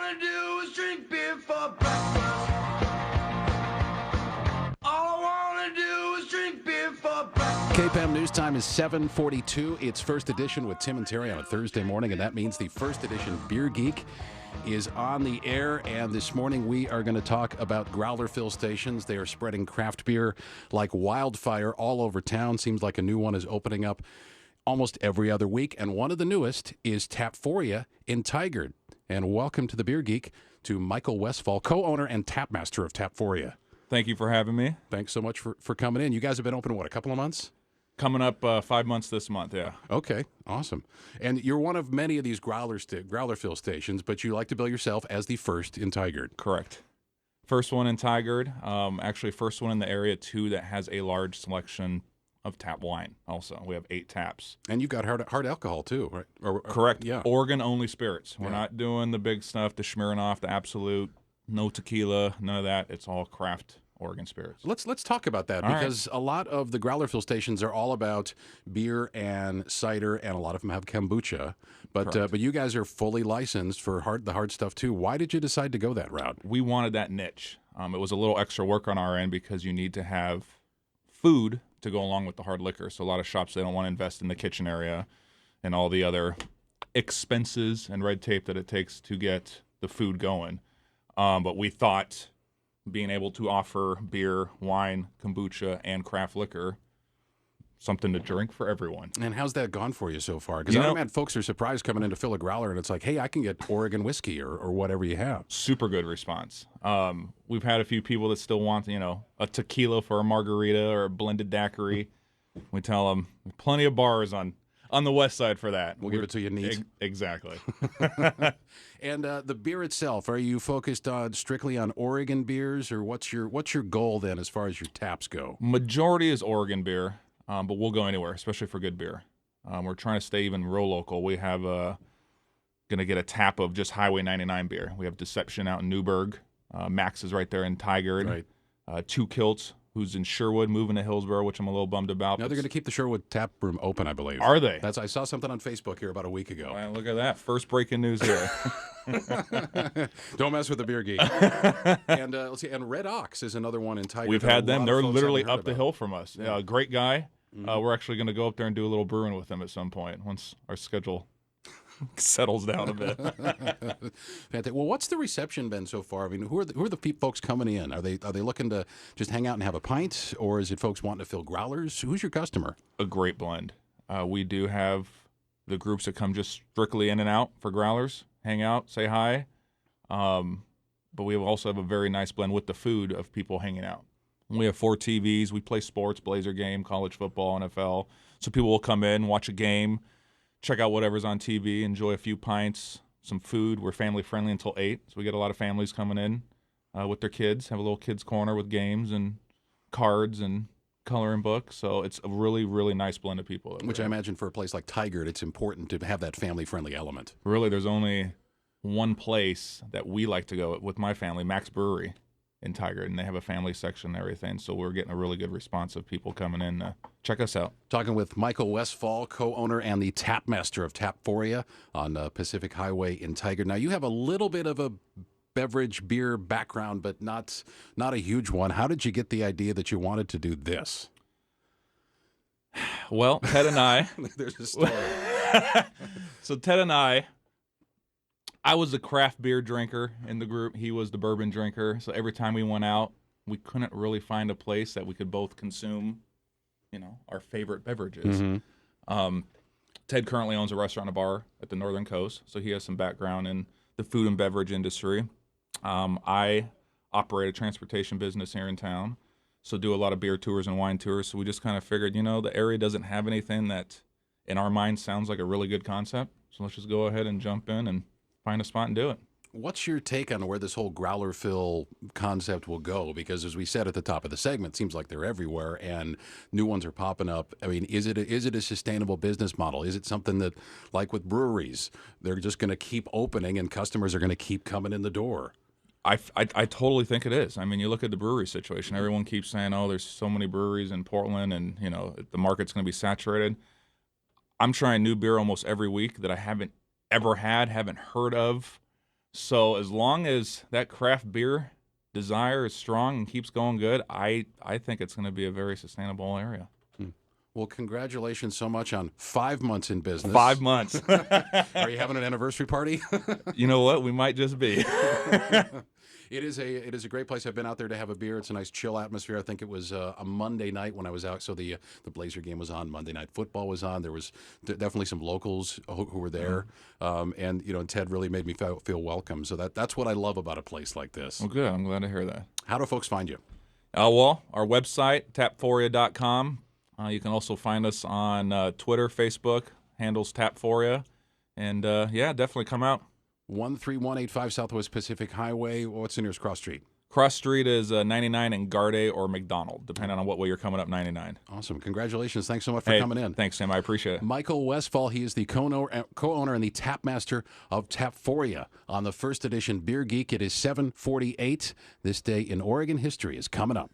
wanna do is drink beer for breakfast. All I wanna do is drink beer for breakfast. KPAM News Time is 7:42. It's First Edition with Tim and Terry on a Thursday morning, and that means the First Edition Beer Geek is on the air. And this morning we are going to talk about growler fill stations. They are spreading craft beer like wildfire all over town. Seems like a new one is opening up almost every other week. And one of the newest is Tapphoria in Tigard. And welcome to the Beer Geek to Michael Westfall, co-owner and tap master of Tapphoria. Thank you for having me. Thanks so much for coming in. You guys have been open, what, a couple of months? Coming up 5 months this month, yeah. Okay, awesome. And you're one of many of these growler fill stations, but you like to bill yourself as the first in Tigard. Correct. First one in Tigard. Actually, first one in the area, too, that has a large selection of tap wine also. We have 8 taps. And you've got hard alcohol, too, right? Correct. Yeah. Oregon-only spirits. We're not doing the big stuff, the Smirnoff, the Absolute, no tequila, none of that. It's all craft Oregon spirits. Let's talk about that, because a lot of the growler fill stations are all about beer and cider, and a lot of them have kombucha. But you guys are fully licensed for the hard stuff too. Why did you decide to go that route? We wanted that niche. It was a little extra work on our end because you need to have food to go along with the hard liquor. So a lot of shops, they don't want to invest in the kitchen area and all the other expenses and red tape that it takes to get the food going. But we thought being able to offer beer, wine, kombucha, and craft liquor, something to drink for everyone. And how's that gone for you so far? Because I imagine folks are surprised coming in to fill a growler, and it's like, hey, I can get Oregon whiskey or whatever you have. Super good response. We've had a few people that still want, a tequila for a margarita or a blended daiquiri. We tell them plenty of bars on the west side for that. We'll give it to you neat. Exactly. And the beer itself, are you focused on strictly on Oregon beers, or what's your goal then as far as your taps go? Majority is Oregon beer, but we'll go anywhere, especially for good beer. We're trying to stay even real local. We have going to get a tap of just Highway 99 beer. We have Deception out in Newburgh. Max is right there in Tigard. Right. Two Kilts, who's in Sherwood, moving to Hillsborough, which I'm a little bummed about. Now they're going to keep the Sherwood tap room open, I believe. Are they? I saw something on Facebook here about a week ago. Well, look at that. First breaking news here. Don't mess with the Beer Geek. And let's see. And Red Ox is another one in Tigard. We've had them. They're literally up the hill from us. Yeah. Great guy. Mm-hmm. We're actually going to go up there and do a little brewing with them at some point once our schedule settles down a bit. Fantastic. Well, what's the reception been so far? I mean, who are the folks coming in? Are they looking to just hang out and have a pint, or is it folks wanting to fill growlers? Who's your customer? A great blend. We do have the groups that come just strictly in and out for growlers, hang out, say hi. But we also have a very nice blend with the food of people hanging out. We have 4 TVs. We play sports, Blazer game, college football, NFL. So people will come in, watch a game, check out whatever's on TV, enjoy a few pints, some food. We're family friendly until 8, so we get a lot of families coming in with their kids, have a little kids corner with games and cards and coloring books. So it's a really, really nice blend of people. Which I imagine for a place like Tigard, it's important to have that family friendly element. Really, there's only one place that we like to go with my family, Max Brewery in Tigard, and they have a family section and everything, so we're getting a really good response of people coming in to check us out. Talking with Michael Westfall, co-owner and the tap master of Tapphoria on Pacific Highway in Tigard. Now, you have a little bit of a beverage beer background, but not a huge one. How did you get the idea that you wanted to do this? Well, Ted and I... There's a story. So Ted and I was the craft beer drinker in the group. He was the bourbon drinker. So every time we went out, we couldn't really find a place that we could both consume, our favorite beverages. Mm-hmm. Ted currently owns a restaurant and a bar at the Northern Coast, so he has some background in the food and beverage industry. I operate a transportation business here in town, so do a lot of beer tours and wine tours. So we just kind of figured, the area doesn't have anything that, in our mind, sounds like a really good concept. So let's just go ahead and jump in and find a spot and do it. What's your take on where this whole growler fill concept will go? Because as we said at the top of the segment, it seems like they're everywhere and new ones are popping up. I mean, is it a sustainable business model? Is it something that, like with breweries, they're just going to keep opening and customers are going to keep coming in the door? I totally think it is. I mean, you look at the brewery situation. Everyone keeps saying, oh, there's so many breweries in Portland and, the market's going to be saturated. I'm trying new beer almost every week that I haven't ever had, haven't heard of. So as long as that craft beer desire is strong and keeps going good, I think it's going to be a very sustainable area. Well, congratulations so much on 5 months in business. 5 months. Are you having an anniversary party? You know what? We might just be. It is a great place. I've been out there to have a beer. It's a nice chill atmosphere. I think it was a Monday night when I was out. So the Blazer game was on. Monday Night Football was on. There was definitely some locals who were there, and Ted really made me feel welcome. So that's what I love about a place like this. Well, good. I'm glad to hear that. How do folks find you? Well, our website, tapphoria.com. You can also find us on Twitter, Facebook, handles Tapphoria. And, definitely come out. 13185 Southwest Pacific Highway. What's the nearest cross street? Cross street is 99 in Garde or McDonald, depending on what way you're coming up 99. Awesome. Congratulations. Thanks so much for coming in. Thanks, Tim. I appreciate it. Michael Westfall, he is the co-owner and the tapmaster of Tapphoria on the first edition Beer Geek. It is 7:48. This day in Oregon history is coming up.